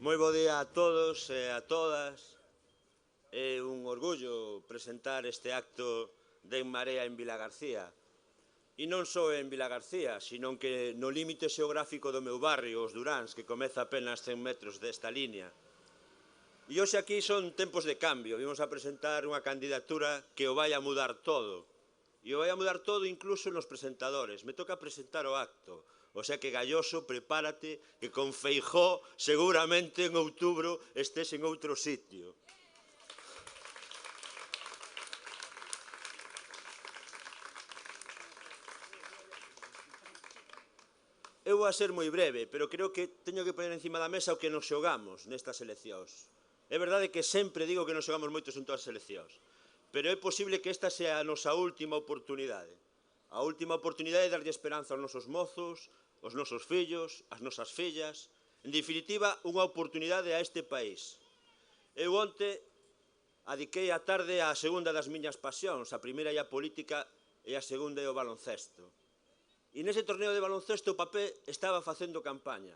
Moi bo día a todos e a todas. É un orgullo presentar este acto de En Marea en Vilagarcía. E non só en Vilagarcía, sino que no límite xeográfico do meu barrio, os Duráns, que comeza apenas 100 metros desta línea. E hoxe aquí son tempos de cambio. Vimos a presentar unha candidatura que o vai a mudar todo. E o vai a mudar todo incluso nos presentadores. Me toca presentar o acto. O sea que, Galloso, prepárate, que con Feijóo seguramente en outubro estés en outro sitio. Eu vou a ser moi breve, pero creo que teño que poner encima da mesa o que nos xogamos nestas eleccións. É verdade que sempre digo que nos xogamos moitos en todas as eleccións, pero é posible que esta sea a nosa última oportunidade. A última oportunidade de darlle esperanza aos nosos mozos, aos nosos fillos, ás nosas fillas, en definitiva, unha oportunidade a este país. Eu onte adiquei a tarde á segunda das miñas pasións, a primeira é a política e a segunda é o baloncesto. E nese torneo de baloncesto o Papé estaba facendo campaña,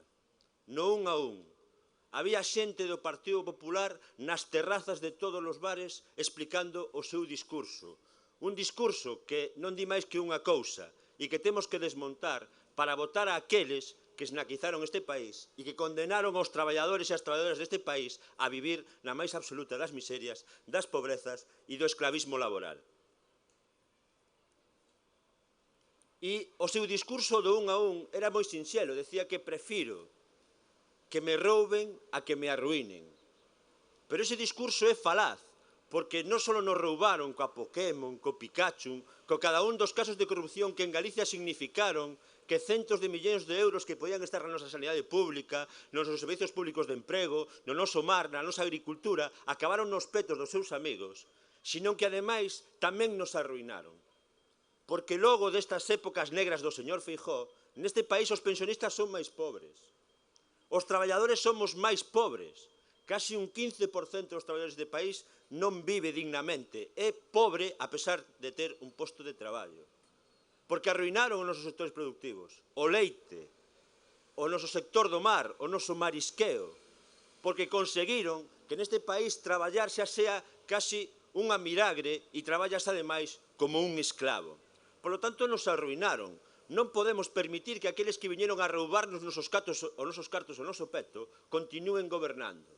no 1 a 1. Había xente do Partido Popular nas terrazas de todos os bares explicando o seu discurso. Un discurso que non di máis que unha cousa e que temos que desmontar para votar a aqueles que esnaquizaron este país e que condenaron aos traballadores e as traballadoras deste país a vivir na máis absoluta das miserias, das pobrezas e do esclavismo laboral. E o seu discurso do 1 a 1 era moi sinxelo, decía que prefiro que me rouben a que me arruinen. Pero ese discurso é falaz, porque non só nos roubaron coa Pokémon, co Pikachu, co cada un dos casos de corrupción que en Galicia significaron que centos de millóns de euros que podían estar na nosa sanidade pública, nos nosos servizos públicos de emprego, no noso mar, na nosa agricultura, acabaron nos petos dos seus amigos, senón que, ademais, tamén nos arruinaron. Porque logo destas épocas negras do señor Feijóo, neste país os pensionistas son máis pobres. Os traballadores somos máis pobres. Casi un 15% dos traballadores deste país non vive dignamente. É pobre a pesar de ter un posto de traballo. Porque arruinaron os nosos sectores productivos. O leite, o noso sector do mar, o noso marisqueo. Porque conseguiron que neste país traballar xa sea casi unha milagre e traballas ademais como un esclavo. Por lo tanto, nos arruinaron. Non podemos permitir que aqueles que viñeron a roubarnos os nosos cartos o noso peto continúen gobernando.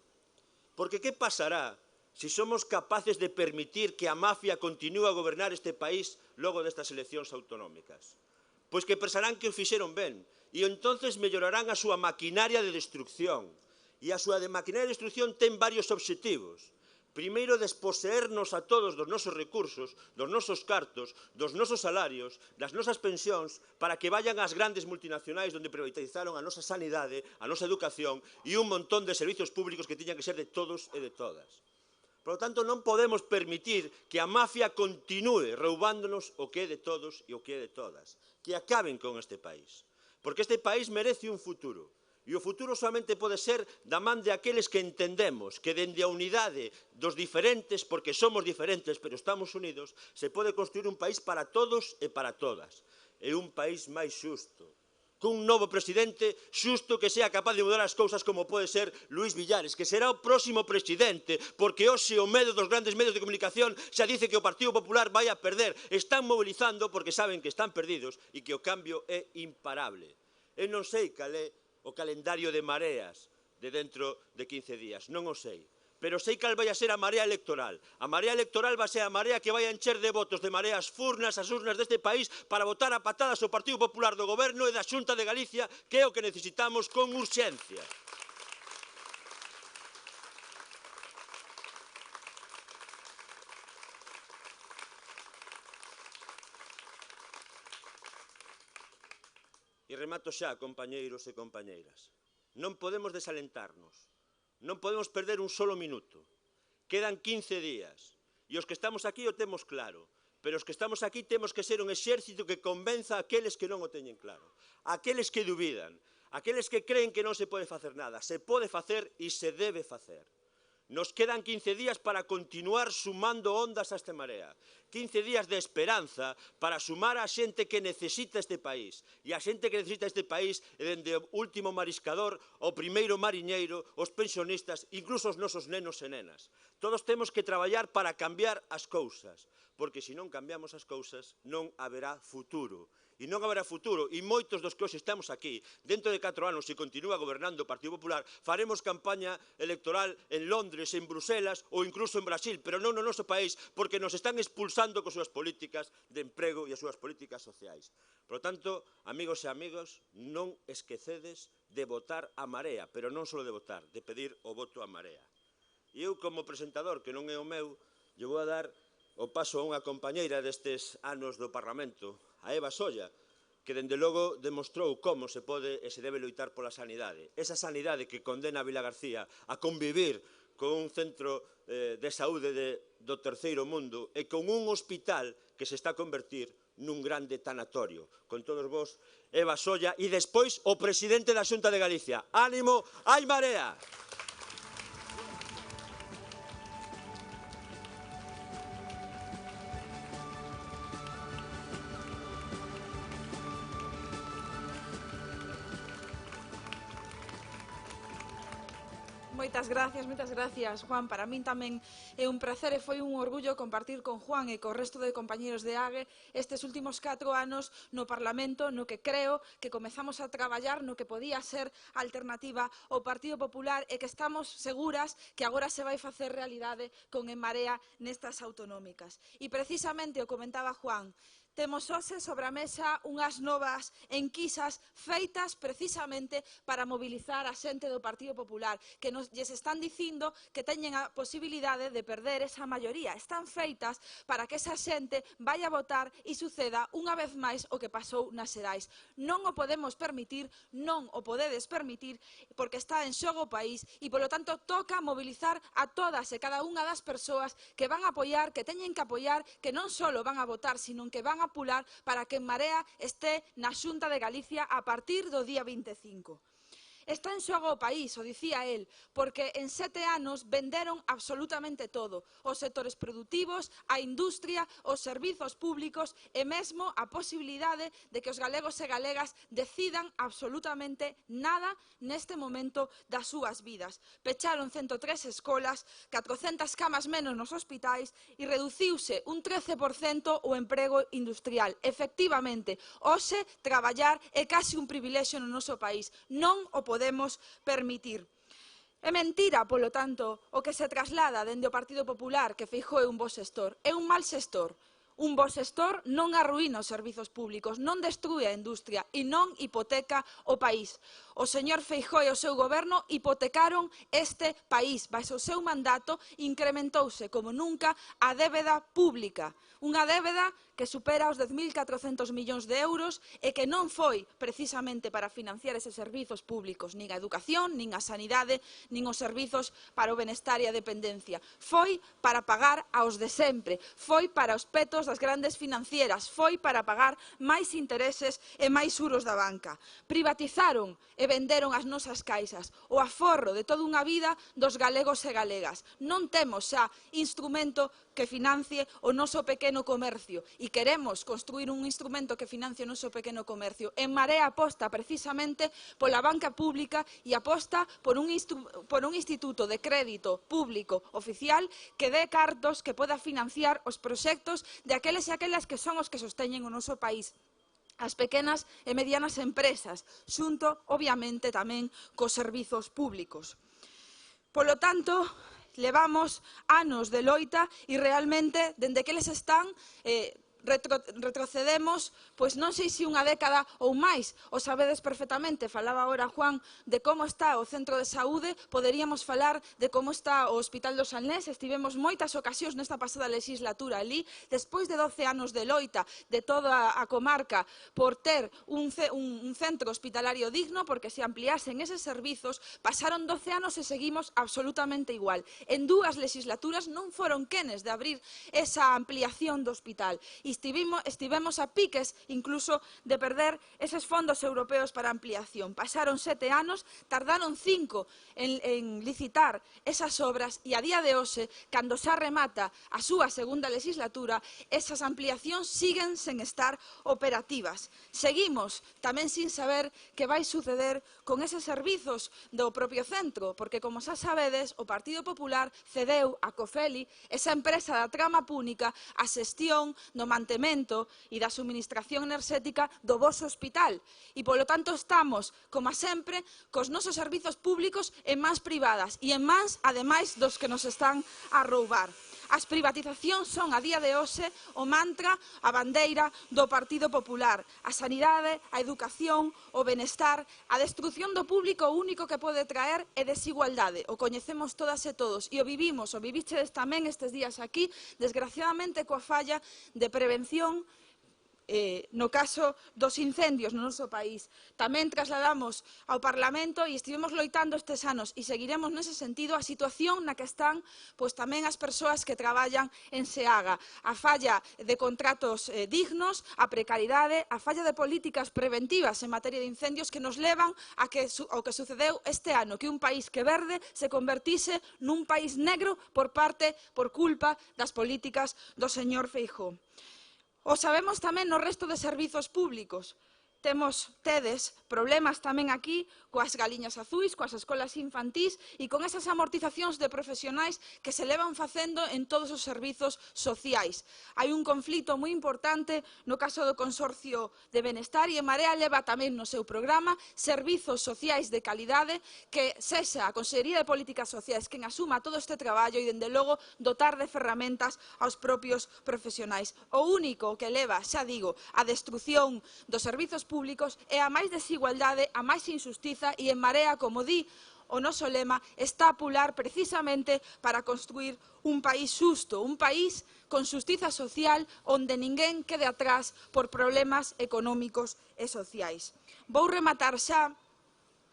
Porque que pasará se somos capaces de permitir que a mafia continúe a gobernar este país logo destas eleccións autonómicas? Pois que pensarán que o fixeron ben e entonces mellorarán a súa maquinaria de destrucción. E a súa maquinaria de destrucción ten varios obxectivos. Primeiro, desposeernos a todos dos nosos recursos, dos nosos cartos, dos nosos salarios, das nosas pensións, para que vayan ás grandes multinacionais onde privatizaron a nosa sanidade, a nosa educación e un montón de servizos públicos que tiñan que ser de todos e de todas. Por lo tanto, non podemos permitir que a mafia continúe roubándonos o que é de todos e o que é de todas. Que acaben con este país. Porque este país merece un futuro. E o futuro solamente pode ser da man de aqueles que entendemos que dende a unidade dos diferentes, porque somos diferentes, pero estamos unidos, se pode construir un país para todos e para todas. E un país máis xusto. Cun novo presidente xusto que sea capaz de mudar as cousas como pode ser Luís Villares, que será o próximo presidente, porque hoxe o medo dos grandes medios de comunicación xa dice que o Partido Popular vai a perder. Están mobilizando porque saben que están perdidos e que o cambio é imparable. Eu non sei cal é o calendario de mareas de dentro de 15 días, non o sei. Pero sei cal vai a ser a marea electoral. A marea electoral vai ser a marea que vai a encher de votos de mareas furnas as urnas deste país para votar a patadas o Partido Popular do Goberno e da Xunta de Galicia, que é o que necesitamos con urxencia. E remato xa, compañeiros e compañeiras. Non podemos desalentarnos. Non podemos perder un solo minuto. Quedan 15 días. E os que estamos aquí o temos claro. Pero os que estamos aquí temos que ser un exército que convenza a aqueles que non o teñen claro. Aqueles que dubidan. Aqueles que creen que non se pode facer nada. Se pode facer e se debe facer. Nos quedan 15 días para continuar sumando ondas a esta marea. 15 días de esperanza para sumar a xente que necesita este país. E a xente que necesita este país é dende o último mariscador, o primeiro mariñeiro, os pensionistas, incluso os nosos nenos e nenas. Todos temos que traballar para cambiar as cousas, porque se non cambiamos as cousas non haberá futuro. E non haberá futuro, e moitos dos que hoxe estamos aquí, dentro de 4 anos, se continúa gobernando o Partido Popular, faremos campaña electoral en Londres, en Bruselas ou incluso en Brasil, pero non no noso país, porque nos están expulsando con súas políticas de emprego e as súas políticas sociais. Por lo tanto, amigos e amigos, non esquecedes de votar a Marea, pero non só de votar, de pedir o voto a Marea. E eu, como presentador, que non é o meu, lle vou a dar o paso a unha compañeira destes anos do Parlamento, a Eva Solla, que dende logo demostrou como se pode e se debe loitar pola sanidade. Esa sanidade que condena a Vila García a convivir con un centro de saúde do terceiro mundo e con un hospital que se está a convertir nun grande tanatorio. Con todos vos, Eva Solla, e despois o presidente da Xunta de Galicia. Ánimo, hai Marea! Moitas gracias, Juan. Para min tamén é un placer e foi un orgullo compartir con Juan e co resto de compañeros de AGE estes últimos 4 anos no Parlamento, no que creo que comezamos a traballar no que podía ser alternativa ao Partido Popular e que estamos seguras que agora se vai facer realidade con En Marea nestas autonómicas. E precisamente o comentaba Juan, temos hoxe sobre a mesa unhas novas enquisas feitas precisamente para mobilizar a xente do Partido Popular, que lles están dicindo que teñen a posibilidade de perder esa maioría. Están feitas para que esa xente vai a votar e suceda unha vez máis o que pasou nas Xerais. Non o podemos permitir, non o podedes permitir, porque está en xogo o país e, polo tanto, toca mobilizar a todas e cada unha das persoas que van a apoiar, que teñen que apoiar, que non só van a votar, sino que van a pular para que En Marea este na Xunta de Galicia a partir do día 25. Está en xogo o país, o dicía el, porque en 7 anos venderon absolutamente todo, os sectores produtivos, a industria, os servizos públicos e mesmo a posibilidade de que os galegos e galegas decidan absolutamente nada neste momento das súas vidas. Pecharon 103 escolas, 400 camas menos nos hospitais e reduciuse un 13% o emprego industrial. Efectivamente, hoxe traballar é case un privilexio no noso país. Non o podemos permitir. É mentira, polo tanto, o que se traslada dende o Partido Popular que Feijóo é un bo xestor. É un mal xestor. Un bo xestor non arruína os servizos públicos, non destrúe a industria e non hipoteca o país. O señor Feijóo e o seu goberno hipotecaron este país. Baixo o seu mandato incrementouse como nunca a débeda pública. Unha débeda que supera os 10.400 millóns de euros e que non foi precisamente para financiar eses servizos públicos, nin a educación, nin a sanidade, nin os servizos para o benestar e a dependencia. Foi para pagar aos de sempre, foi para os petos das grandes financieras, foi para pagar máis intereses e máis xuros da banca. Privatizaron e venderon as nosas caixas, o aforro de toda unha vida dos galegos e galegas. Non temos xa instrumento que financie o noso pequeno comercio e queremos construir un instrumento que financie o noso pequeno comercio. En Marea aposta precisamente pola banca pública e aposta por un instituto de crédito público oficial que dé cartos que poda financiar os proxectos de aqueles e aquelas que son os que sosteñen o noso país. As pequenas e medianas empresas, xunto, obviamente, tamén cos servizos públicos. Polo tanto, levamos anos de loita e realmente, dende que eles están, retrocedemos, pois non sei se unha década ou máis. O sabedes perfectamente, falaba agora Juan de como está o centro de saúde, poderíamos falar de como está o Hospital do Salnés. Estivemos moitas ocasións nesta pasada legislatura ali, despois de 12 anos de loita de toda a comarca por ter un centro hospitalario digno, porque se ampliasen eses servizos, pasaron 12 anos e seguimos absolutamente igual. En 2 legislaturas non foron quenes de abrir esa ampliación do hospital. estivemos a piques incluso de perder eses fondos europeos para ampliación. Pasaron 7 anos, tardaron 5 en licitar esas obras e a día de hoxe, cando xa remata a súa segunda legislatura, esas ampliacións siguen sen estar operativas. Seguimos tamén sin saber que vai suceder con eses servizos do propio centro, porque, como xa sabedes, o Partido Popular cedeu a Cofeli, esa empresa da trama púnica, a xestión do mantemento e da suministración enerxética do voso hospital. E, polo tanto, estamos, como sempre, cos nosos servizos públicos en mans privadas e en mans, ademais, dos que nos están a roubar. As privatizacións son, a día de hoxe, o mantra, a bandeira do Partido Popular. A sanidade, a educación, o benestar, a destrucción do público, o único que pode traer é desigualdade. O coñecemos todas e todos e o vivimos, o vivichedes tamén estes días aquí, desgraciadamente coa falla de prevención no caso dos incendios no noso país. Tamén trasladamos ao Parlamento e estivemos loitando estes anos e seguiremos nese sentido a situación na que están tamén as persoas que traballan en SEAGA, a falla de contratos dignos, a precariedade, a falla de políticas preventivas en materia de incendios que nos levan ao que sucedeu este ano, que un país que verde se convertise nun país negro por culpa das políticas do señor Feijóo. O sabemos tamén no resto de servizos públicos. Tedes problemas tamén aquí coas galiñas azuis, coas escolas infantís e con esas amortizacións de profesionais que se levan facendo en todos os servizos sociais. Hai un conflito moi importante no caso do Consorcio de Benestar e En Marea leva tamén no seu programa servizos sociais de calidade que sexa a Consellería de Políticas Sociais quen asuma todo este traballo e, dende logo, dotar de ferramentas aos propios profesionais. O único que leva, xa digo, a destrucción dos servizos públicos é a máis desigualdade, a máis injustiza e En Marea, como di o noso lema, está a pular precisamente para construir un país xusto, un país con xustiza social onde ninguén quede atrás por problemas económicos e sociais. Vou rematar xa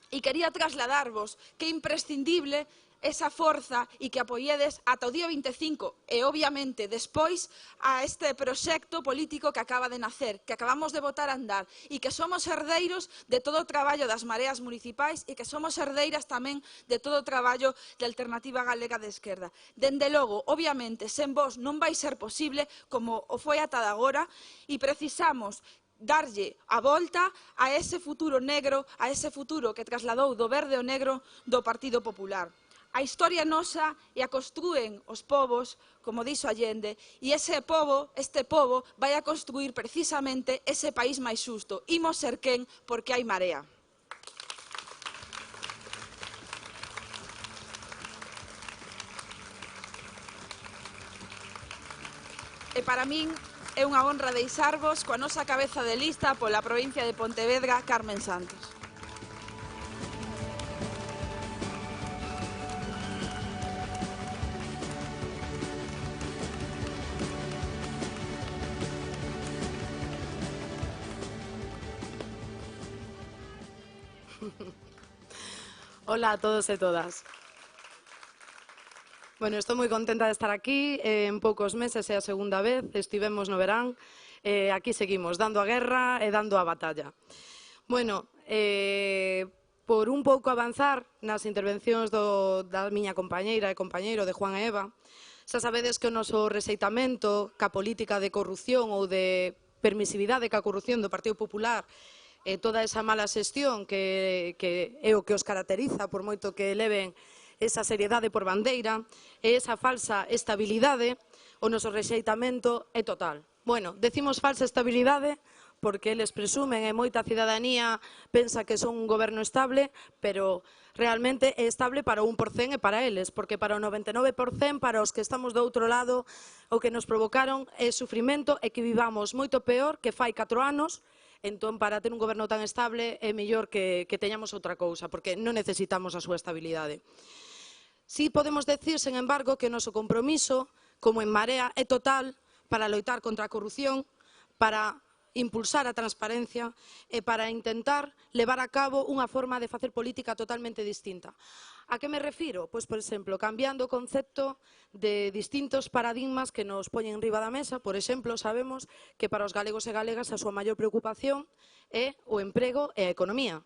e quería trasladarvos que é imprescindible esa forza e que apoiedes ata o día 25 e, obviamente, despois a este proxecto político que acaba de nacer, que acabamos de botar a andar e que somos herdeiros de todo o traballo das mareas municipais e que somos herdeiras tamén de todo o traballo de Alternativa Galega de Esquerda. Dende logo, obviamente, sen vos non vai ser posible como o foi ata agora e precisamos darlle a volta a ese futuro negro, a ese futuro que trasladou do verde ao negro do Partido Popular. A historia nosa e a construen os povos, como dixo Allende, e este povo, vai a construir precisamente ese país máis xusto. Imos ser quen porque hai marea. E para min é unha honra deixarvos coa nosa cabeza de lista pola provincia de Pontevedra, Carmen Santos. Hola a todos e todas. Bueno, estou moi contenta de estar aquí. En poucos meses é a segunda vez, estivemos no verán. Aquí seguimos, dando a guerra e dando a batalla. Bueno, por un pouco avanzar nas intervencións da miña compañeira e compañeiro de Juan e Eva, xa sabedes que o noso rexeitamento ca política de corrupción ou de permisividade ca corrupción do Partido Popular toda esa mala xestión que é o que os caracteriza, por moito que leven esa seriedade por bandeira, e esa falsa estabilidade, o noso rexeitamento é total. Bueno, decimos falsa estabilidade porque eles presumen e moita cidadanía pensa que son un goberno estable, pero realmente é estable para o 1% e para eles, porque para o 99%, para os que estamos do outro lado, o que nos provocaron é sufrimento e que vivamos moito peor que fai 4 anos. Entón, para ter un goberno tan estable é mellor que teñamos outra cousa, porque non necesitamos a súa estabilidade. Si podemos decir, sen embargo, que o noso compromiso, como En Marea, é total para loitar contra a corrupción, para impulsar a transparencia e para intentar levar a cabo unha forma de facer política totalmente distinta. A que me refiro? Pois, por exemplo, cambiando o concepto de distintos paradigmas que nos poñen riba da mesa. Por exemplo, sabemos que para os galegos e galegas a súa maior preocupación é o emprego e a economía.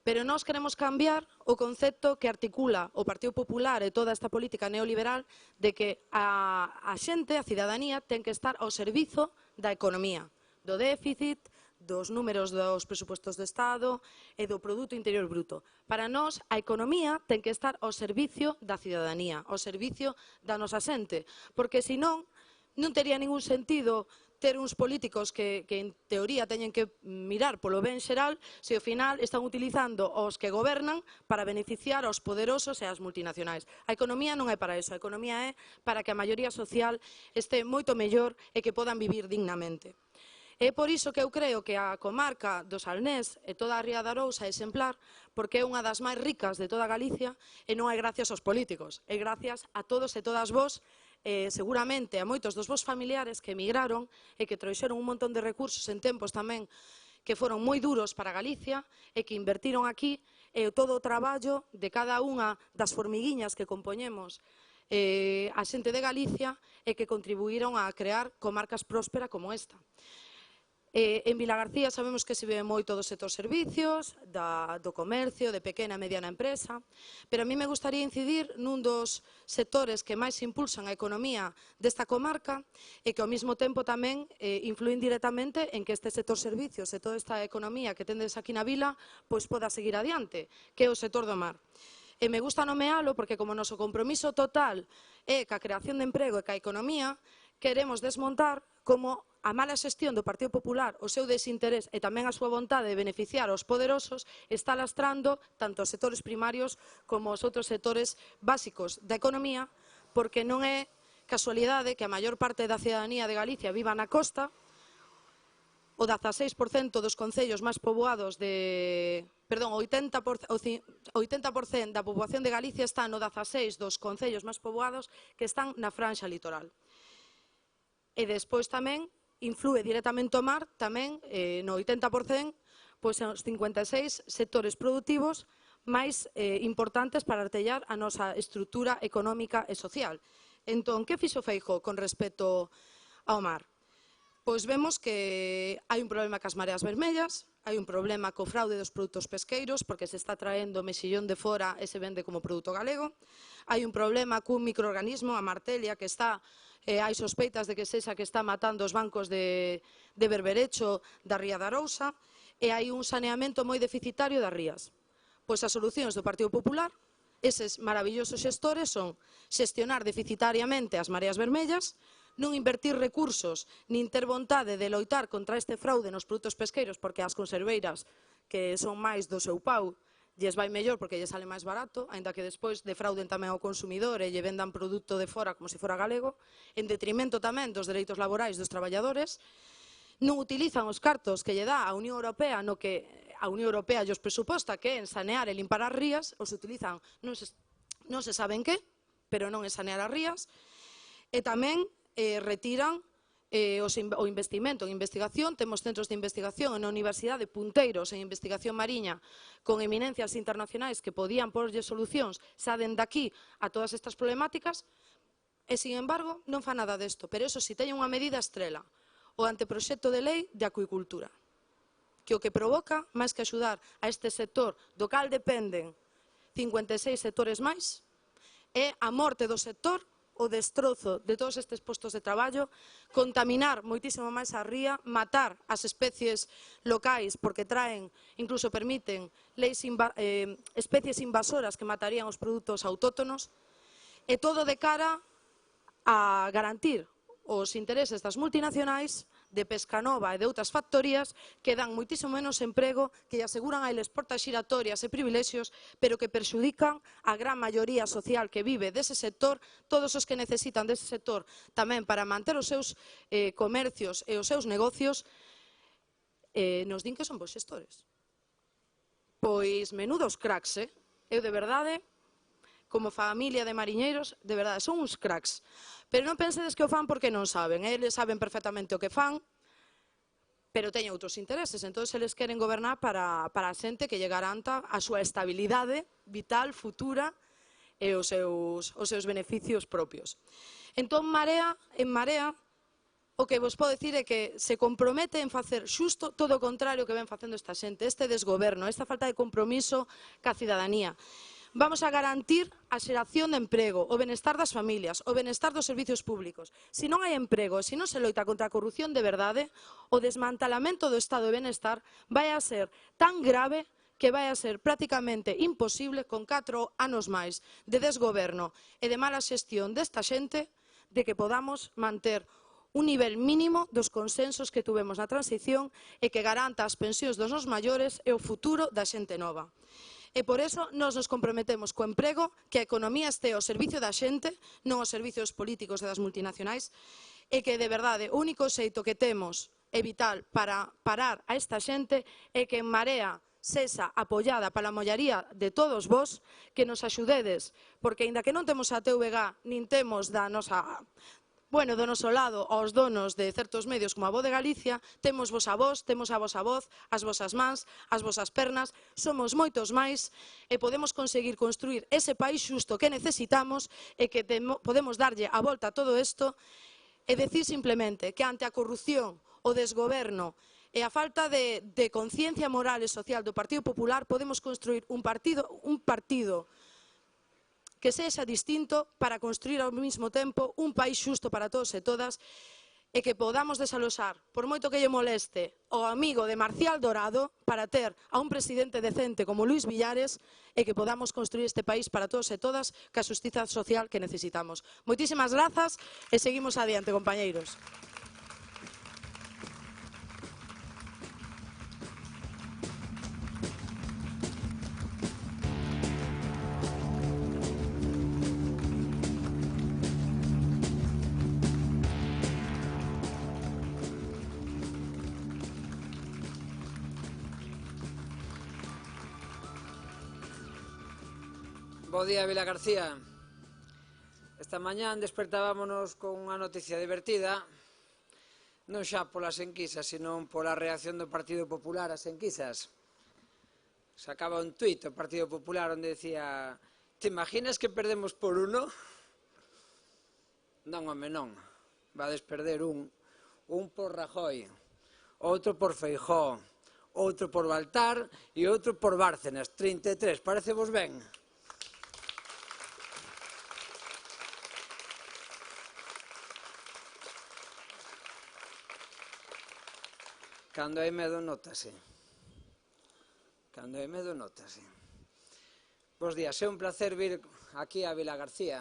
Pero nós queremos cambiar o concepto que articula o Partido Popular e toda esta política neoliberal de que a xente, a cidadanía, ten que estar ao servizo da economía, do déficit, dos números dos presupostos do Estado e do Produto Interior Bruto. Para nós, a economía ten que estar ao servicio da cidadanía, ao servicio da nosa xente, porque senón non tería ningún sentido ter uns políticos que en teoría teñen que mirar polo ben xeral se ao final están utilizando os que gobernan para beneficiar aos poderosos e ás multinacionais. A economía non é para eso, a economía é para que a maioría social este moito mellor e que podan vivir dignamente. É por iso que eu creo que a comarca do Salnés e toda a Ría de Arousa é exemplar, porque é unha das máis ricas de toda Galicia e non é gracias aos políticos, é gracias a todos e todas vós, seguramente a moitos dos vos familiares que emigraron e que trouxeron un montón de recursos en tempos tamén que foron moi duros para Galicia e que invertiron aquí e todo o traballo de cada unha das formiguiñas que compoñemos a xente de Galicia e que contribuíron a crear comarcas prósperas como esta. En Vilagarcía sabemos que se vive moito do sector servicios, do comercio, de pequena e mediana empresa, pero a mí me gustaría incidir nun dos sectores que máis impulsan a economía desta comarca e que ao mesmo tempo tamén influen directamente en que este sector servicios e toda esta economía que tendes aquí na vila pois poda seguir adiante, que é o sector do mar. E me gusta nomealo porque como noso compromiso total é ca creación de emprego e ca economía, queremos desmontar como a mala xestión do Partido Popular, o seu desinterés e tamén a súa vontade de beneficiar aos poderosos está lastrando tanto os sectores primarios como os outros sectores básicos da economía, porque non é casualidade que a maior parte da cidadanía de Galicia viva na costa, o 16% dos concellos máis poboados de... Perdón, o 80% da poboación de Galicia está no 16 dos concellos máis poboados que están na franxa litoral. E despois tamén influe directamente o mar, tamén no 80%, pois os 56 sectores productivos máis importantes para artellar a nosa estrutura económica e social. Entón, que fixo Feijóo con respecto ao mar? Pois vemos que hai un problema cas mareas vermellas, hai un problema co fraude dos produtos pesqueiros, porque se está traendo mexillón de fora e se vende como produto galego. Hai un problema cun microorganismo, a martelia, que está... hai sospeitas de que sexa que está matando os bancos de berberecho da Ría de Arousa e hai un saneamento moi deficitario das rías. Pois as solucións do Partido Popular, eses maravillosos xestores, son xestionar deficitariamente as mareas vermellas, non invertir recursos nin ter vontade de loitar contra este fraude nos produtos pesqueiros porque as conserveiras, que son máis do seu pau, lles vai mellor porque lles sale máis barato, aínda que despois defrauden tamén ao consumidor e lle vendan produto de fora como se fora galego, en detrimento tamén dos dereitos laborais dos traballadores. Non utilizan os cartos que lle dá a Unión Europea no que a Unión Europea lles presuposta que é en sanear e limpar as rías, os utilizan non se saben que, pero non en sanear as rías, e tamén retiran o investimento en investigación. Temos centros de investigación na universidade punteiros en investigación mariña con eminencias internacionais que podían porlle solucións xa dende aquí a todas estas problemáticas e, sin embargo, non fa nada desto. Pero eso si teñen unha medida estrela, o anteproxecto de lei de acuicultura, que o que provoca, máis que axudar a este sector do cal dependen 56 sectores máis, é a morte do sector, o destrozo de todos estes postos de traballo, contaminar moitísimo máis a ría, matar as especies locais porque traen, incluso permiten, especies invasoras que matarían os produtos autóctonos, e todo de cara a garantir os intereses das multinacionais, de Pescanova e de outras factorías que dan moitísimo menos emprego, que lle aseguran a eles portas xiratorias e privilexios, pero que perxudican a gran maioría social que vive dese sector, todos os que necesitan dese sector tamén para manter os seus comercios e os seus negocios, nos din que son bons xestores. Pois menudos cracks, eu de verdade, como familia de mariñeiros, de verdade, son uns cracks. Pero non pensedes que o fan porque non saben, eles saben perfectamente o que fan, pero teñen outros intereses. Entón, eles queren gobernar para a xente que lle garanta a súa estabilidade vital, futura e os seus beneficios propios. Entón, en Marea, o que vos podo dicir é que se compromete en facer xusto todo o contrario que ven facendo esta xente, este desgoberno, esta falta de compromiso ca cidadanía. Vamos a garantir a xeración de emprego, o benestar das familias, o benestar dos servicios públicos. Se non hai emprego, se non se loita contra a corrupción de verdade, o desmantelamento do estado de benestar vai a ser tan grave que vai a ser prácticamente imposible con 4 anos máis de desgoberno e de mala xestión desta xente de que podamos manter un nivel mínimo dos consensos que tuvemos na transición e que garanta as pensións dos nos maiores e o futuro da xente nova. E por eso nos comprometemos co emprego, que a economía este ao servicio da xente, non aos servicios políticos e das multinacionais, e que, de verdade, o único xeito que temos é vital para parar a esta xente é que en Marea sexa apoiada pola maioría de todos vós, que nos axudedes, porque, aínda que non temos a TVG, nin temos do noso lado aos donos de certos medios como a Voz de Galicia, temos vos a vos, temos a vosa voz, as vosas mans, as vosas pernas, somos moitos máis e podemos conseguir construir ese país xusto que necesitamos e que podemos darlle a volta a todo isto e decir simplemente que ante a corrupción, o desgoberno e a falta de conciencia moral e social do Partido Popular podemos construir un partido que sexa distinto para construir ao mesmo tempo un país xusto para todos e todas e que podamos desaloxar, por moito que lle moleste, o amigo de Marcial Dorado para ter a un presidente decente como Luís Villares e que podamos construir este país para todos e todas ca xustiza social que necesitamos. Moitísimas grazas e seguimos adiante, compañeiros. Bo día, Vila García. Esta mañán despertábamos con unha noticia divertida, non xa polas enquisas, senón pola reacción do Partido Popular ás enquisas. Sacaba un tuit do Partido Popular onde decía: "Te imaginas que perdemos por 1? Non, home, non. Vades perder un por Rajoy, outro por Feijóo, outro por Baltar e outro por Bárcenas. 33, parece vos ben?" Cando hai medo, nótase. Cando hai medo, nótase. Bos días, é un placer vir aquí a Vila García,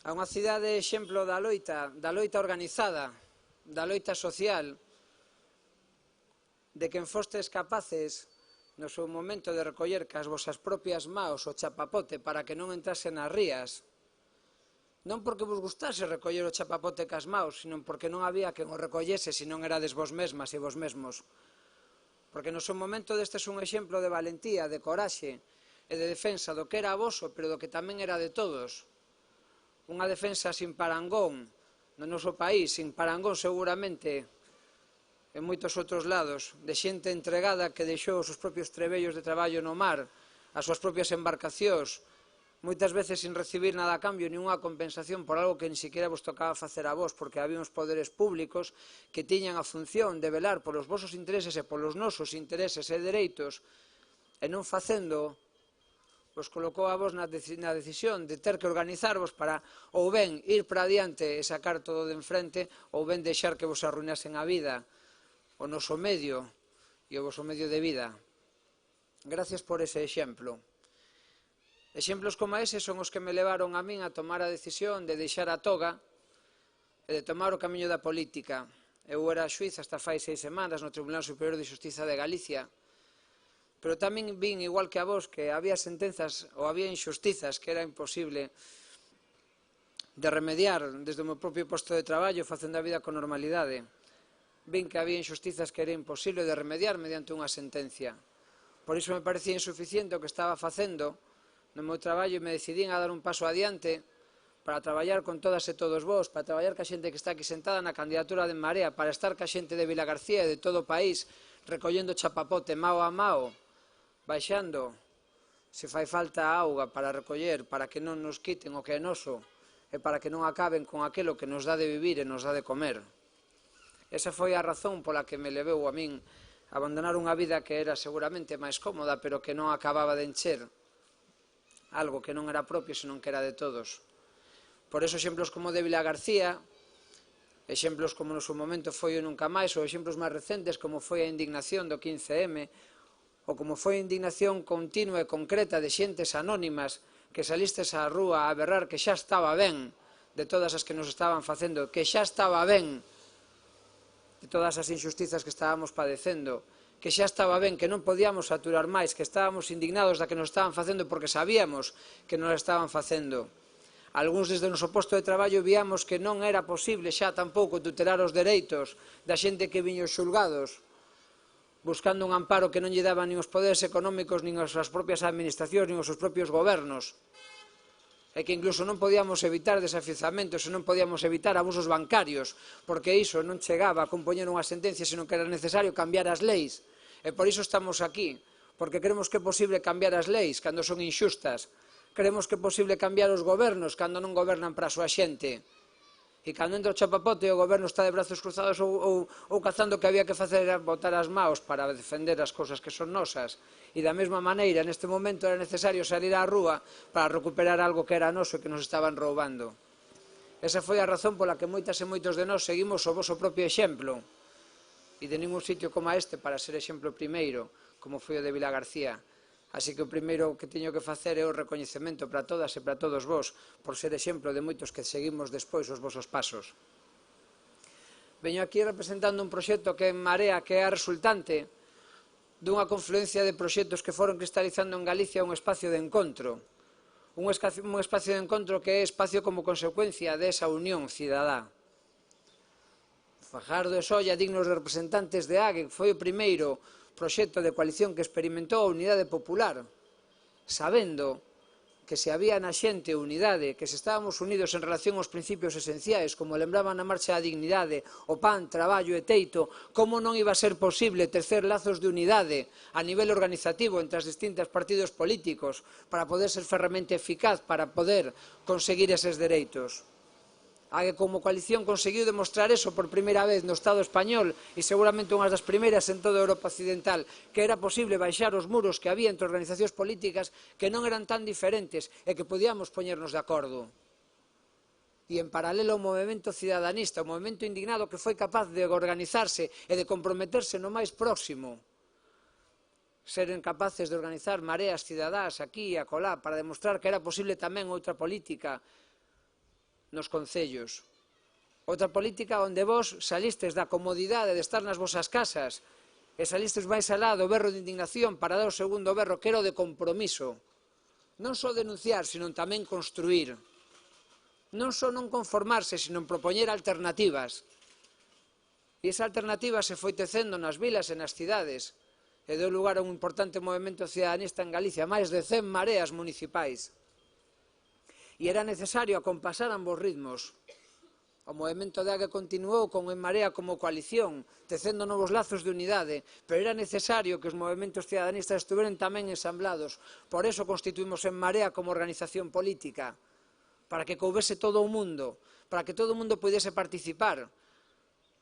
a unha cidade exemplo da loita organizada, da loita social, de quen fostes capaces no seu momento de recoller cas vosas propias maos o chapapote para que non entrasen nas rías, non porque vos gustase recoller o chapapote cas maos, sino porque non había quen o recollese se non erades vos mesmas e vos mesmos. Porque no seu momento destes un exemplo de valentía, de coraxe e de defensa do que era voso, pero do que tamén era de todos. Unha defensa sin parangón no noso país, sin parangón seguramente en moitos outros lados, de xente entregada que deixou os seus propios trebellos de traballo no mar, as súas propias embarcacións, moitas veces sin recibir nada a cambio, ni unha compensación por algo que ni siquiera vos tocaba facer a vos, porque había uns poderes públicos que tiñan a función de velar polos vosos intereses e polos nosos intereses e dereitos, e non facendo, vos colocou a vos na decisión de ter que organizarvos para ou ben ir para adiante e sacar todo de enfrente, ou ben deixar que vos arruinasen a vida, o noso medio e o voso medio de vida. Gracias por ese exemplo. Exemplos como ese son os que me levaron a min a tomar a decisión de deixar a toga e de tomar o camiño da política. Eu era xuiz hasta fai 6 semanas no Tribunal Superior de Xustiza de Galicia, pero tamén vin, igual que a vos, que había sentenzas ou había injustizas que era imposible de remediar desde o meu propio posto de traballo facendo a vida con normalidade. Vin que había injustizas que era imposible de remediar mediante unha sentencia. Por iso me parecía insuficiente o que estaba facendo no meu traballo e me decidín a dar un paso adiante para traballar con todas e todos vós, para traballar ca xente que está aquí sentada na candidatura de En Marea, para estar ca xente de Vilagarcía e de todo o país, recollendo chapapote mao a mao, baixando, se fai falta auga para recoller, para que non nos quiten o que é noso, e para que non acaben con aquilo que nos dá de vivir e nos dá de comer. Esa foi a razón pola que me levou a min a abandonar unha vida que era seguramente máis cómoda, pero que non acababa de encher algo que non era propio, senón que era de todos. Por eso exemplos como de Vilagarcía, exemplos como no seu momento foi o Nunca Máis, ou exemplos máis recentes como foi a indignación do 15M, ou como foi a indignación continua e concreta de xentes anónimas que salistes á rúa a berrar que xa estaba ben de todas as que nos estaban facendo, que xa estaba ben de todas as injustizas que estábamos padecendo, que xa estaba ben, que non podíamos aturar máis, que estábamos indignados da que nos estaban facendo porque sabíamos que nos estaban facendo. Algúns desde o noso posto de traballo víamos que non era posible xa tampouco tutelar os dereitos da xente que viña aos xulgados buscando un amparo que non lle daban nin os poderes económicos, nin as propias administracións, nin os seus propios gobernos, e que incluso non podíamos evitar desafiuzamentos e non podíamos evitar abusos bancarios, porque iso non chegaba a compoñer unha sentencia, senón que era necesario cambiar as leis, e por iso estamos aquí, porque creemos que é posible cambiar as leis cando son inxustas. Creemos que é posible cambiar os gobernos cando non gobernan para a súa xente. E cando entra o chapapote e o goberno está de brazos cruzados ou cazando que había que facer era botar as maos para defender as cousas que son nosas. E da mesma maneira, neste momento era necesario salir á rúa para recuperar algo que era noso e que nos estaban roubando. Esa foi a razón pola que moitas e moitos de nós seguimos o voso propio exemplo. E de ningún sitio como este para ser exemplo primeiro, como foi o de Vilagarcía. Así que o primeiro que teño que facer é o recoñecemento para todas e para todos vós por ser exemplo de moitos que seguimos despois os vosos pasos. Veño aquí representando un proxecto que é En Marea, que é a resultante dunha confluencia de proxectos que foron cristalizando en Galicia un espacio de encontro. Un espacio de encontro que é espacio como consecuencia desa unión cidadá. Fajardo e Solla, dignos de representantes de AGE, foi o primeiro proxecto de coalición que experimentou a unidade popular, sabendo que se había na xente unidade, que se estábamos unidos en relación aos principios esenciais, como lembraban na Marcha da Dignidade, o pan, traballo e teito, como non iba a ser posible tecer lazos de unidade a nivel organizativo entre as distintas partidos políticos para poder ser ferramenta eficaz para poder conseguir eses dereitos. A que como coalición conseguiu demostrar eso por primeira vez no Estado español e seguramente unha das primeiras en toda a Europa occidental, que era posible baixar os muros que había entre organizacións políticas que non eran tan diferentes e que podíamos poñernos de acordo. E en paralelo ao movemento cidadanista, o movemento indignado que foi capaz de organizarse e de comprometerse no máis próximo, seren capaces de organizar mareas cidadás aquí e acolá para demostrar que era posible tamén outra política nos concellos. Outra política onde vós salistes da comodidade de estar nas vosas casas e salistes máis alá do berro de indignación para dar o segundo berro, que era o de compromiso. Non só denunciar, sino tamén construir. Non só non conformarse, sino propoñer alternativas. E esa alternativa se foi tecendo nas vilas e nas cidades e deu lugar a un importante movemento cidadanista en Galicia, máis de 100 mareas municipais. E era necesario acompasar ambos ritmos. O movemento de AGE continuou con En Marea como coalición, tecendo novos lazos de unidade, pero era necesario que os movementos ciudadanistas estuveran tamén ensamblados. Por eso constituímos En Marea como organización política, para que coubese todo o mundo, para que todo o mundo puidese participar,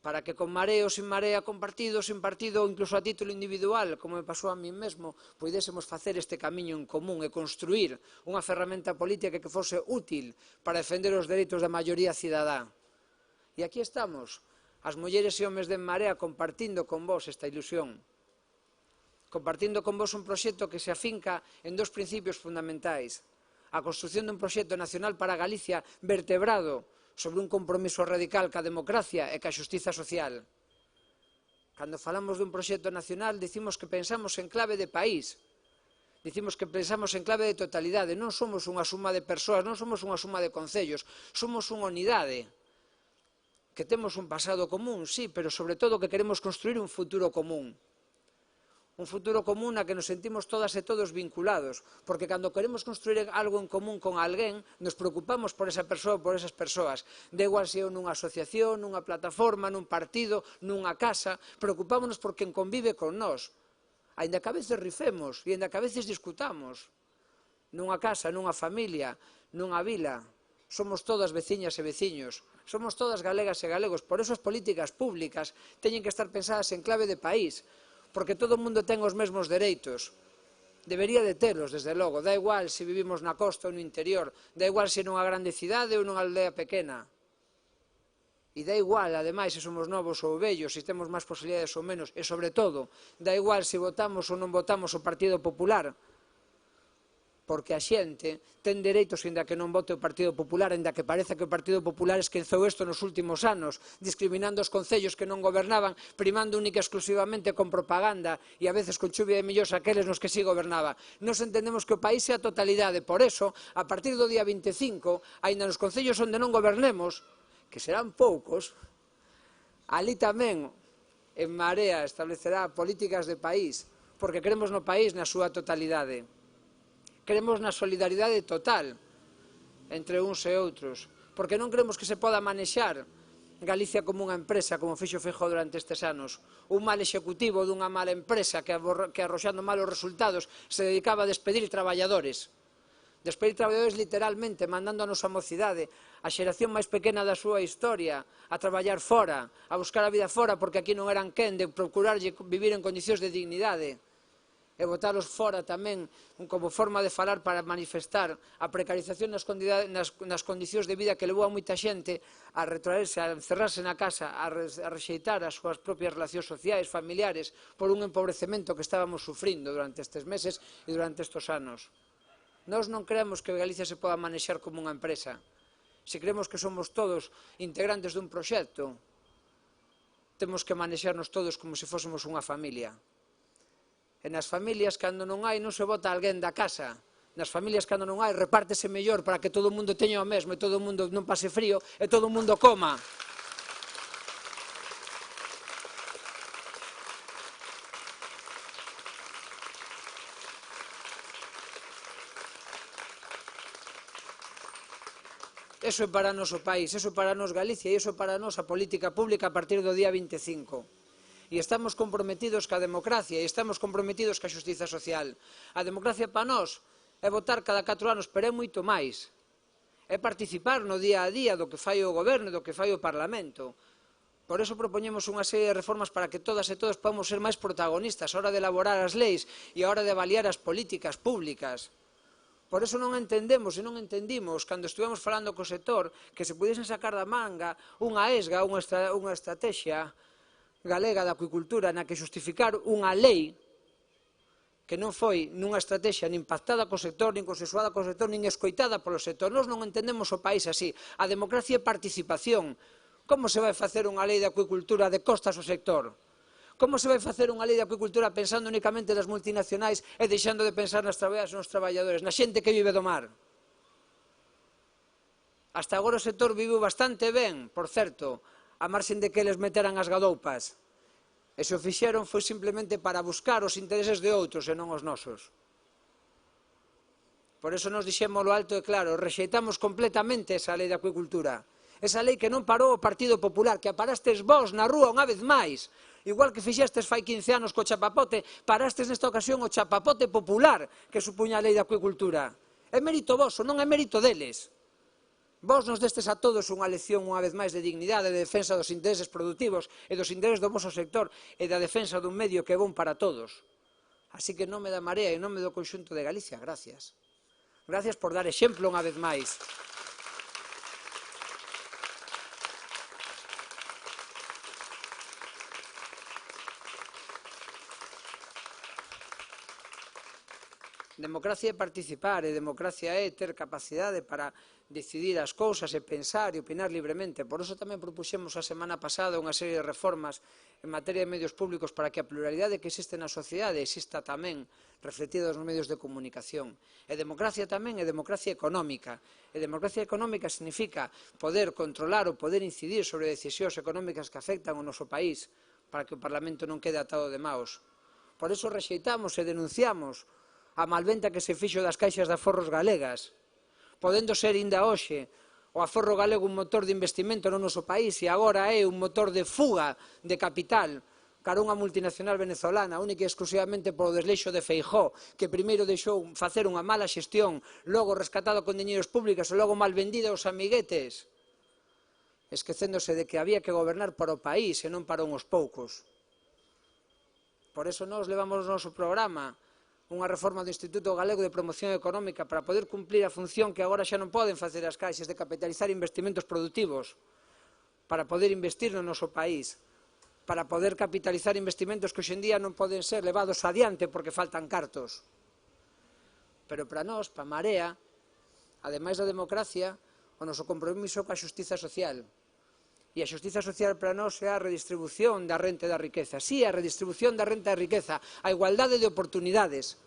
para que con marea ou sin marea, con partido ou sin partido, ou incluso a título individual, como me pasou a mí mesmo, puidésemos facer este camiño en común e construir unha ferramenta política que fose útil para defender os dereitos da maioría cidadá. E aquí estamos, as mulleres e homes de En Marea, compartindo con vos esta ilusión, compartindo con vos un proxecto que se afinca en dos principios fundamentais: a construción dun proxecto nacional para Galicia vertebrado sobre un compromiso radical ca democracia e ca xustiza social. Cando falamos dun proxecto nacional, dicimos que pensamos en clave de país, dicimos que pensamos en clave de totalidade, non somos unha suma de persoas, non somos unha suma de concellos, somos unha unidade, que temos un pasado común, sí, pero sobre todo que queremos construir un futuro común. un futuro común na que nos sentimos todas e todos vinculados, porque cando queremos construir algo en común con alguén, nos preocupamos por esa persoa ou por esas persoas. Da igual se é nunha asociación, nunha plataforma, nun partido, nunha casa, preocupámonos por quen convive con nós. Ainda que a veces rifemos e ainda que a veces discutamos. Nunha casa, nunha familia, nunha vila, somos todas veciñas e veciños, somos todas galegas e galegos, por eso as políticas públicas teñen que estar pensadas en clave de país, porque todo o mundo ten os mesmos dereitos. Debería de telos, desde logo, dá igual se vivimos na costa ou no interior, dá igual se nunha grande cidade ou nunha aldea pequena. E dá igual, ademais, se somos novos ou vellos, se temos máis posibilidades ou menos, e sobre todo, dá igual se votamos ou non votamos o Partido Popular, porque a xente ten dereitos ainda que non vote o Partido Popular, ainda que parece que o Partido Popular esquenzou isto nos últimos anos, discriminando os concellos que non gobernaban, primando única e exclusivamente con propaganda e a veces con chuvia de millóns aqueles nos que sí gobernaba. Nos entendemos que o país é a totalidade, por eso, a partir do día 25, ainda nos concellos onde non gobernemos, que serán poucos, ali tamén en Marea establecerá políticas de país, porque queremos no país na súa totalidade. Queremos na solidaridade total entre uns e outros, porque non queremos que se poda manexar Galicia como unha empresa, como fixo Feijóo durante estes anos, un mal executivo dunha mala empresa que arroxando malos resultados se dedicaba a despedir traballadores. Despedir traballadores literalmente, mandando a nosa mocidade, a xeración máis pequena da súa historia, a traballar fora, a buscar a vida fora porque aquí non eran quen de procurarlle vivir en condicións de dignidade. E botalos fora tamén como forma de falar para manifestar a precarización nas condicións de vida que levou a moita xente a retraerse, a encerrarse na casa, a rexeitar as súas propias relacións sociais, familiares, por un empobrecemento que estábamos sufrindo durante estes meses e durante estes anos. Nós non creemos que Galicia se poda manexar como unha empresa. Se creemos que somos todos integrantes dun proxecto, temos que manexarnos todos como se fósemos unha familia. E nas familias, cando non hai, non se vota alguén da casa. Nas familias, cando non hai, repártese mellor para que todo o mundo teña o mesmo e todo o mundo non pase frío e todo o mundo coma. Eso é para nós o país, eso é para nós Galicia e eso é para nós a política pública a partir do día 25. E estamos comprometidos ca democracia e estamos comprometidos ca xustiza social. A democracia para nós é votar cada 4 anos, pero é moito máis. É participar no día a día do que fai o goberno e do que fai o Parlamento. Por eso propoñemos unha serie de reformas para que todas e todos podamos ser máis protagonistas a hora de elaborar as leis e a hora de avaliar as políticas públicas. Por eso non entendemos e non entendimos, cando estivemos falando co sector, que se pudiesen sacar da manga unha esga, unha estrategia galega da acuicultura na que justificar unha lei que non foi nunha estrategia nin pactada co sector, nin consensuada co sector, nin escoitada polo sector. Nós non entendemos o país así. A democracia é participación. Como se vai facer unha lei de acuicultura de costas ao sector? Como se vai facer unha lei de acuicultura pensando únicamente nas multinacionais e deixando de pensar nas traballadoras e nos traballadores, na xente que vive do mar? Hasta agora o sector viveu bastante ben, por certo, a marxen de que eles meteran as gadoupas. E se o fixeron foi simplemente para buscar os intereses de outros e non os nosos. Por eso nos dixémolo alto e claro, rexeitamos completamente esa lei de acuicultura. Esa lei que non parou o Partido Popular, que aparastes vós na rúa unha vez máis. Igual que fixestes fai 15 anos co chapapote, parastes nesta ocasión o chapapote popular que supuña a lei de acuicultura. É mérito voso, non é mérito deles. Vós nos destes a todos unha lección unha vez máis de dignidade, de defensa dos intereses productivos e dos intereses do voso sector e da defensa dun medio que é bon para todos. Así que en nome da Marea e en nome do conxunto de Galicia, gracias. Gracias por dar exemplo unha vez máis. Democracia é participar e democracia é ter capacidade para decidir as cousas e pensar e opinar libremente. Por iso tamén propuxemos a semana pasada unha serie de reformas en materia de medios públicos para que a pluralidade que existe na sociedade exista tamén reflectida nos medios de comunicación. E democracia tamén é democracia económica. E democracia económica significa poder controlar ou poder incidir sobre decisións económicas que afectan ao noso país para que o Parlamento non quede atado de maos. Por iso rexeitamos e denunciamos a malventa que se fixo das caixas de aforros galegas, podendo ser inda hoxe o aforro galego un motor de investimento no noso país e agora é un motor de fuga de capital cara unha multinacional venezolana, única e exclusivamente polo desleixo de Feijóo, que primeiro deixou facer unha mala xestión, logo rescatado con diñeiros públicos e logo mal vendida aos amiguetes, esquecéndose de que había que gobernar para o país e non para uns poucos. Por iso nós levamos o noso programa unha reforma do Instituto Galego de Promoción Económica para poder cumplir a función que agora xa non poden facer as caixas de capitalizar investimentos productivos, para poder investir no noso país, para poder capitalizar investimentos que hoxendía non poden ser levados adiante porque faltan cartos. Pero para nós, para Marea, ademais da democracia, o noso compromiso coa xustiza social. E a xustiza social para nós é a redistribución da renta e da riqueza. Sí, a redistribución da renta e da riqueza, a igualdade de oportunidades.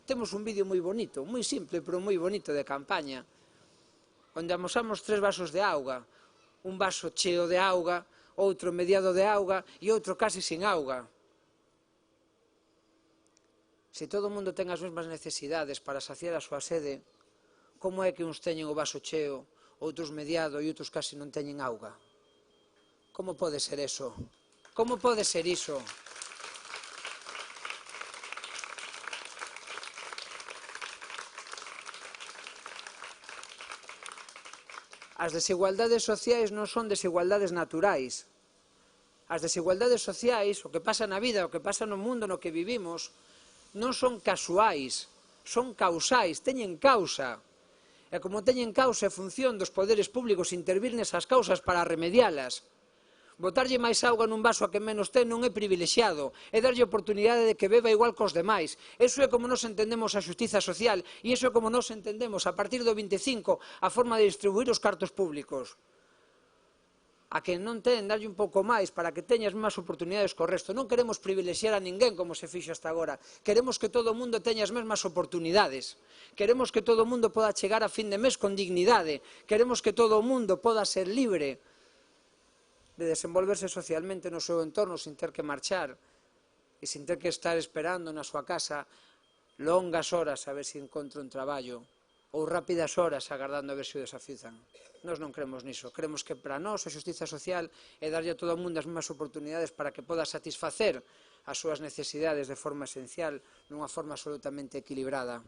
Temos un vídeo moi bonito, moi simple, pero moi bonito de campaña, onde amosamos 3 vasos de auga, un vaso cheo de auga, outro mediado de auga e outro casi sin auga. Se todo o mundo ten as mesmas necesidades para saciar a súa sede, como é que uns teñen o vaso cheo, outros mediado e outros casi non teñen auga? Como pode ser eso? Como pode ser iso? As desigualdades sociais non son desigualdades naturais. As desigualdades sociais, o que pasa na vida, o que pasa no mundo no que vivimos, non son casuais, son causais, teñen causa. E como teñen causa e función dos poderes públicos intervir nesas causas para remedialas, botarlle máis auga nun vaso a que menos ten non é privilexiado, é darlle oportunidade de que beba igual cos demais. Eso é como nos entendemos a xustiza social e iso é como nos entendemos a partir do 25 a forma de distribuir os cartos públicos. A quen non ten, darlle un pouco máis para que teña as mesmas oportunidades co resto. Non queremos privilexiar a ninguén como se fixo hasta agora. Queremos que todo o mundo teña as mesmas oportunidades. Queremos que todo o mundo poda chegar a fin de mes con dignidade. Queremos que todo o mundo poda ser libre de desenvolverse socialmente no seu entorno sin ter que marchar e sin ter que estar esperando na súa casa longas horas a ver se encontra un traballo ou rápidas horas agardando a ver se o desafiuzan. Nós non cremos niso. Cremos que para nós a xustiza social é darlle a todo o mundo as mesmas oportunidades para que poda satisfacer as súas necesidades de forma esencial nunha forma absolutamente equilibrada.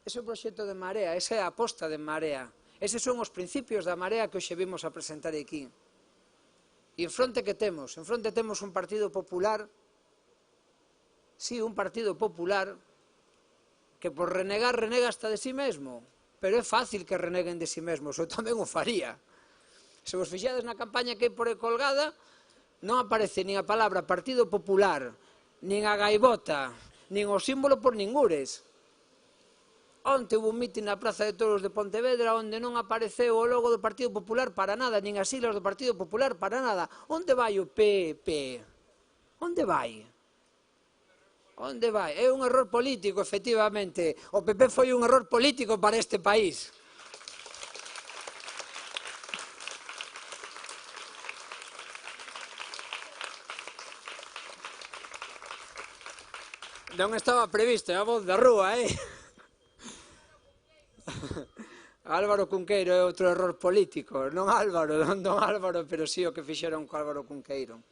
Ese é o proxecto de Marea, esa é a aposta de Marea. Eses son os principios da Marea que hoxe vimos a presentar aquí. E en fronte que temos? En fronte temos un Partido Popular, sí, un Partido Popular, que por renegar, renega hasta de si mesmo. Pero é fácil que reneguen de si mesmos, eu tamén o faría. Se vos fixades na campaña que hai por aí colgada, non aparece nin a palabra Partido Popular, nin a gaivota, nin o símbolo por ningures. Onte hubo un mitin na Praza de Toros de Pontevedra onde non apareceu o logo do Partido Popular para nada, nin as siglas do Partido Popular para nada. Onde vai o PP? Onde vai? Onde vai? É un error político, efectivamente. O PP foi un error político para este país. Non estaba previsto, é a voz da rúa, Álvaro Cunqueiro é outro error político, non Álvaro, pero sí o que fixeron co Álvaro Cunqueiro.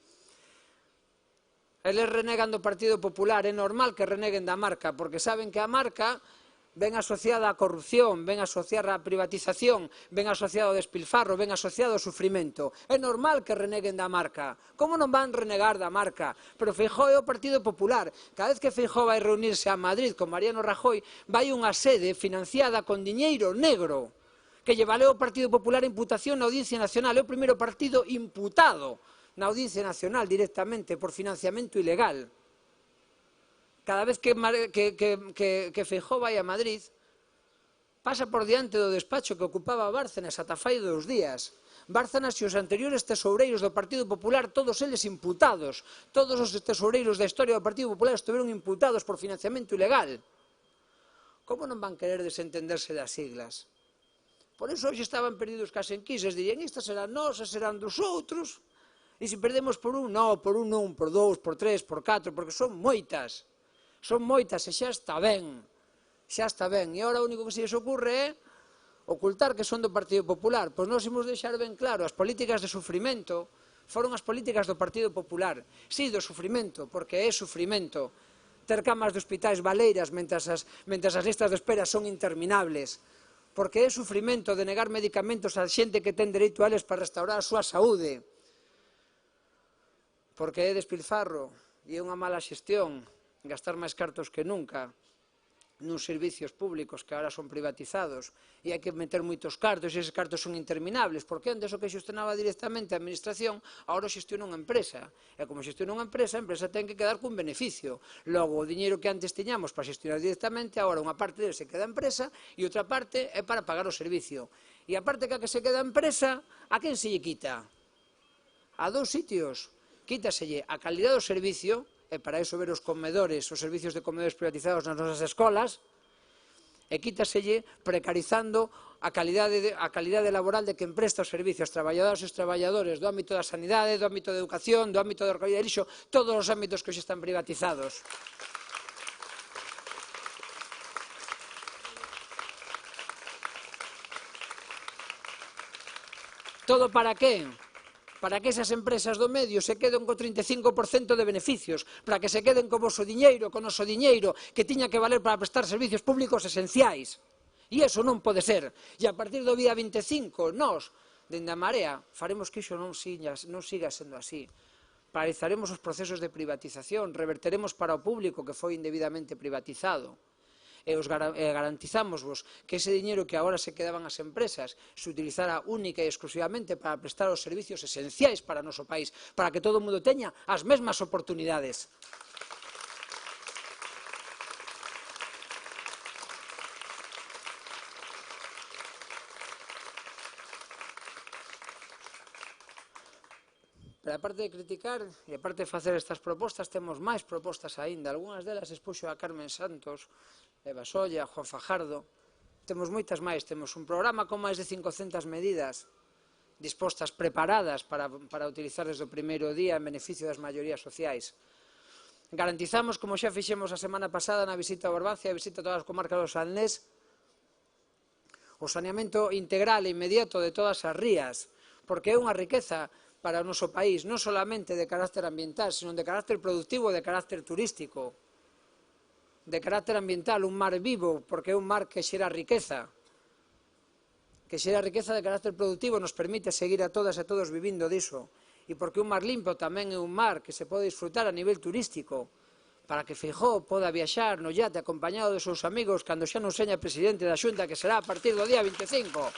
Eles renegan do Partido Popular, é normal que reneguen da marca, porque saben que a marca ven asociada á corrupción, ven asociada á privatización, ven asociada ao despilfarro, ven asociada ao sufrimento. É normal que reneguen da marca. Como non van renegar da marca? Pero Feijóo é o Partido Popular. Cada vez que Feijóo vai reunirse a Madrid con Mariano Rajoy, vai unha sede financiada con diñeiro negro, que lle valeu ao Partido Popular a imputación na Audiencia Nacional. É o primeiro partido imputado na Audiencia Nacional directamente por financiamento ilegal. Cada vez que Feijóo vai a Madrid, pasa por diante do despacho que ocupaba Bárcenas ata fai 2 días. Bárcenas e os anteriores tesoureiros do Partido Popular, todos eles imputados. Todos os tesoureiros da historia do Partido Popular estiveron imputados por financiamento ilegal. Como non van querer desentenderse das siglas? Por iso hoxe estaban perdidos case en quises, dirían, estas serán nosas, serán dos outros. E se perdemos por un, non, por un non, por dous, por tres, por catro, porque son moitas. Son moitas e xa está ben. Xa está ben. E agora o único que se lles ocurre é ocultar que son do Partido Popular. Pois nós imos deixar ben claro, as políticas de sufrimento foron as políticas do Partido Popular. Sí, do sufrimento, porque é sufrimento. Ter camas de hospitais baleiras mentras as listas de espera son interminables. Porque é sufrimento de negar medicamentos a xente que ten dereito a eles para restaurar a súa saúde. Porque é despilfarro e é unha mala xestión gastar máis cartos que nunca nuns servicios públicos que agora son privatizados e hai que meter moitos cartos e eses cartos son interminables porque antes o que xestionaba directamente a administración agora xestiona unha empresa e como xestiona unha empresa, a empresa ten que quedar cun beneficio. Logo, o diñeiro que antes tiñamos para xestionar directamente agora unha parte dele se queda a empresa e outra parte é para pagar o servicio. E a parte que se queda a empresa, a quen se lle quita? A dous sitios. Quítaselle a calidad do servicio, e para iso ver os comedores, os servicios de comedores privatizados nas nosas escolas, e quítaselle precarizando a calidade laboral de quen presta os servicios, traballadoras e os traballadores do ámbito da sanidade, do ámbito da educación, do ámbito da recollida de lixo, todos os ámbitos que hoxe están privatizados. Todo para que? Para que esas empresas do medio se queden co 35% de beneficios, para que se queden co voso diñeiro, co noso diñeiro, que tiña que valer para prestar servicios públicos esenciais. E iso non pode ser. E a partir do día 25, nós, dende a Marea, faremos que iso non siga sendo así. Paralizaremos os procesos de privatización, reverteremos para o público que foi indebidamente privatizado. E garantizámosvos que ese diñeiro que agora se quedaban as empresas se utilizara única e exclusivamente para prestar os servicios esenciais para o noso país, para que todo o mundo teña as mesmas oportunidades. Pero aparte de criticar e aparte de facer estas propostas, temos máis propostas aínda. Algúnas delas expuxo a Carmen Santos, Eva Solla, Juan Fajardo. Temos moitas máis. Temos un programa con máis de 500 medidas dispostas, preparadas para utilizar desde o primeiro día en beneficio das maiorías sociais. Garantizamos, como xa fixemos a semana pasada na visita a Barbacia e a visita a todas as comarcas do Salnés, o saneamento integral e inmediato de todas as rías, porque é unha riqueza para o noso país, non solamente de carácter ambiental, sino de carácter productivo e de carácter turístico. De carácter ambiental, un mar vivo, porque é un mar que xera riqueza. Que xera riqueza de carácter productivo nos permite seguir a todas e todos vivindo diso. E porque un mar limpo tamén é un mar que se pode disfrutar a nivel turístico, para que Feijóo poda viaxar no iate acompañado dos seus amigos cando xa non seña presidente da Xunta, que será a partir do día 25.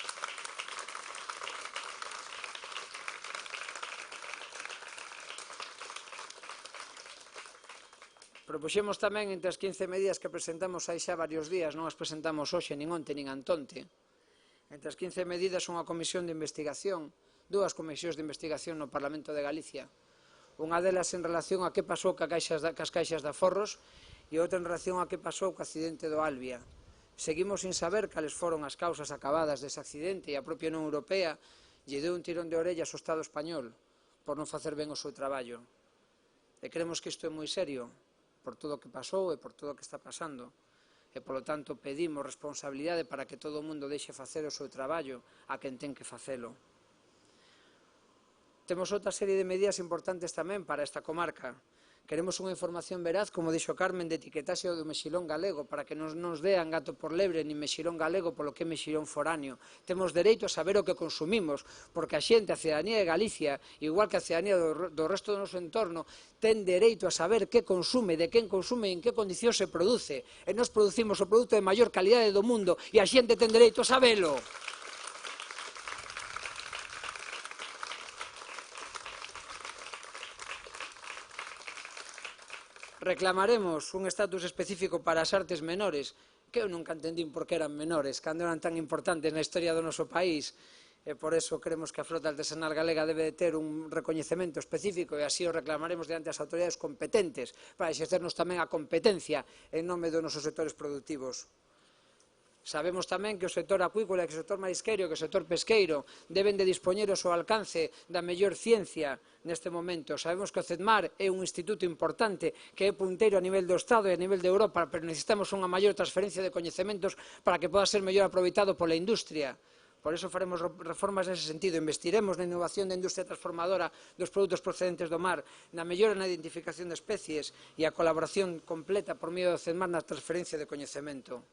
Propuxemos tamén entre as 15 medidas que presentamos hai xa varios días, non as presentamos hoxe, nin onte, nin antonte. Entre as 15 medidas unha comisión de investigación, dúas comisións de investigación no Parlamento de Galicia. Unha delas en relación a que pasou cas caixas de aforros e outra en relación a que pasou co accidente do Albia. Seguimos sin saber cales foron as causas acabadas dese accidente e a propia Unión Europea lle deu un tirón de orellas ao Estado español por non facer ben o seu traballo. E creemos que isto é moi serio, por todo o que pasou e por todo o que está pasando. E, polo tanto, pedimos responsabilidade para que todo o mundo deixe facer o seu traballo a quen ten que facelo. Temos outra serie de medidas importantes tamén para esta comarca. Queremos unha información veraz, como dixo Carmen, de etiquetaxe do mexilón galego, para que non nos dean gato por lebre ni mexilón galego polo que é mexilón foráneo. Temos dereito a saber o que consumimos, porque a xente, a cidadanía de Galicia, igual que a cidadanía do resto do noso entorno, ten dereito a saber que consume, de quen consume e en que condición se produce. E nós producimos o produto de maior calidade do mundo e a xente ten dereito a sabelo. Reclamaremos un estatus específico para as artes menores, que eu nunca entendín por que eran menores, cando eran tan importantes na historia do noso país, e por eso creemos que a frota artesanal galega debe de ter un recoñecemento específico e así o reclamaremos diante das autoridades competentes para exercernos tamén a competencia en nome dos nosos sectores productivos. Sabemos tamén que o sector acuícola, que o sector marisqueiro, que o sector pesqueiro deben de dispoñer ao seu alcance da mellor ciencia neste momento. Sabemos que o CEDMAR é un instituto importante que é punteiro a nivel do Estado e a nivel de Europa, pero necesitamos unha maior transferencia de coñecementos para que poda ser mellor aproveitado pola industria. Por iso faremos reformas nese sentido. Investiremos na innovación da industria transformadora dos produtos procedentes do mar, na mellora na identificación de especies e a colaboración completa por medio do CEDMAR na transferencia de coñecemento.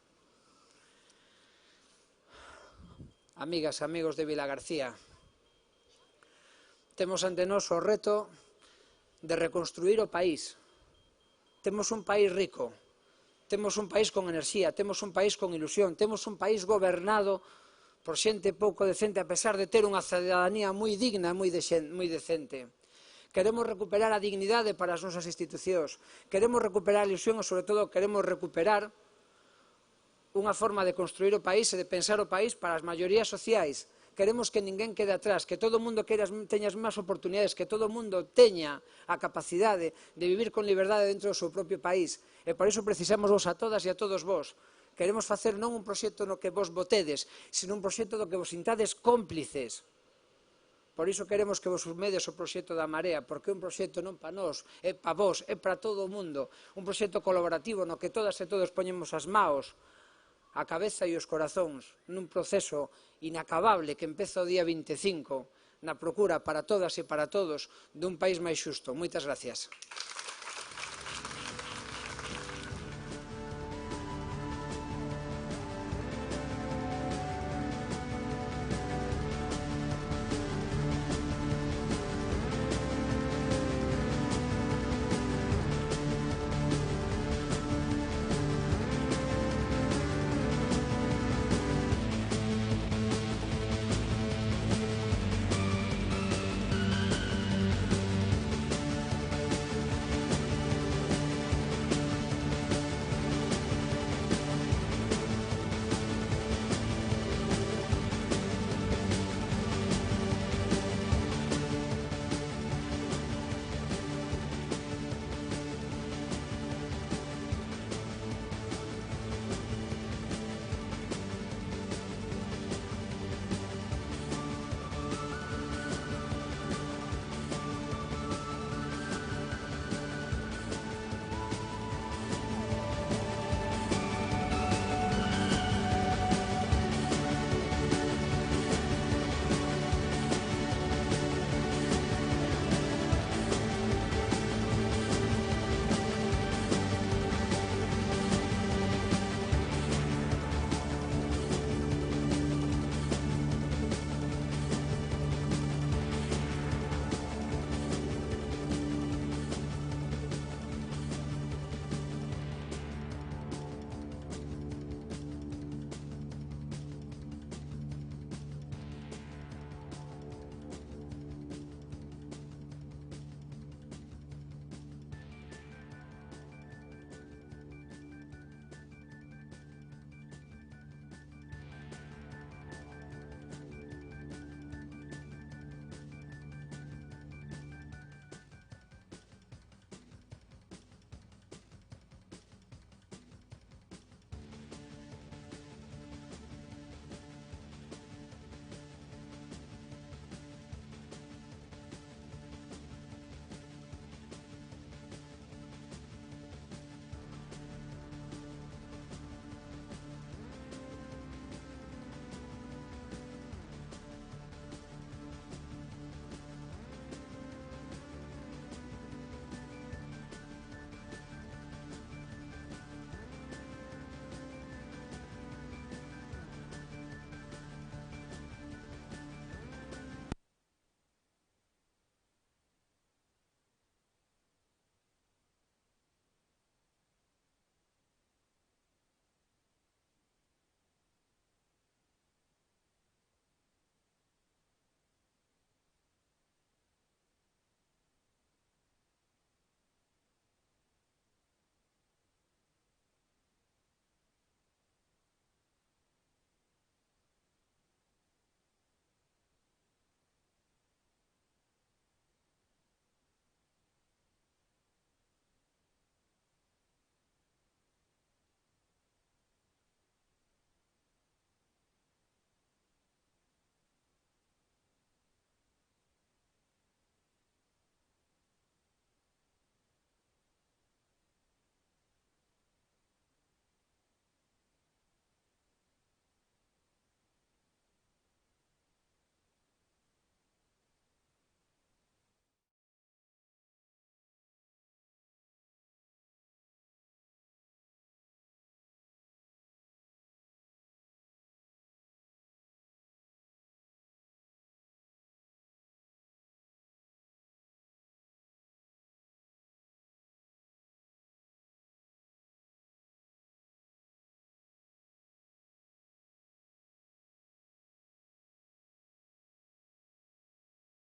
Amigas e amigos de Vilagarcía, temos ante nós o reto de reconstruir o país. Temos un país rico, temos un país con enerxía, temos un país con ilusión, temos un país gobernado por xente pouco decente, a pesar de ter unha cidadanía moi digna e moi decente. Queremos recuperar a dignidade para as nosas institucións, queremos recuperar a ilusión e, sobre todo, queremos recuperar unha forma de construir o país e de pensar o país para as maiorías sociais. Queremos que ninguén quede atrás, que todo o mundo teña as máis oportunidades, que todo o mundo teña a capacidade de vivir con liberdade dentro do seu propio país. E por iso precisamos vos a todas e a todos vos. Queremos facer non un proxecto no que vos votedes, sino un proxecto do que vos sintades cómplices. Por iso queremos que vos sumedes o proxecto da Marea, porque é un proxecto non para nós, é para vos, é para todo o mundo. Un proxecto colaborativo no que todas e todos poñemos as maos, a cabeza e os corazóns nun proceso inacabable que empeza o día 25 na procura para todas e para todos dun país máis xusto. Moitas gracias.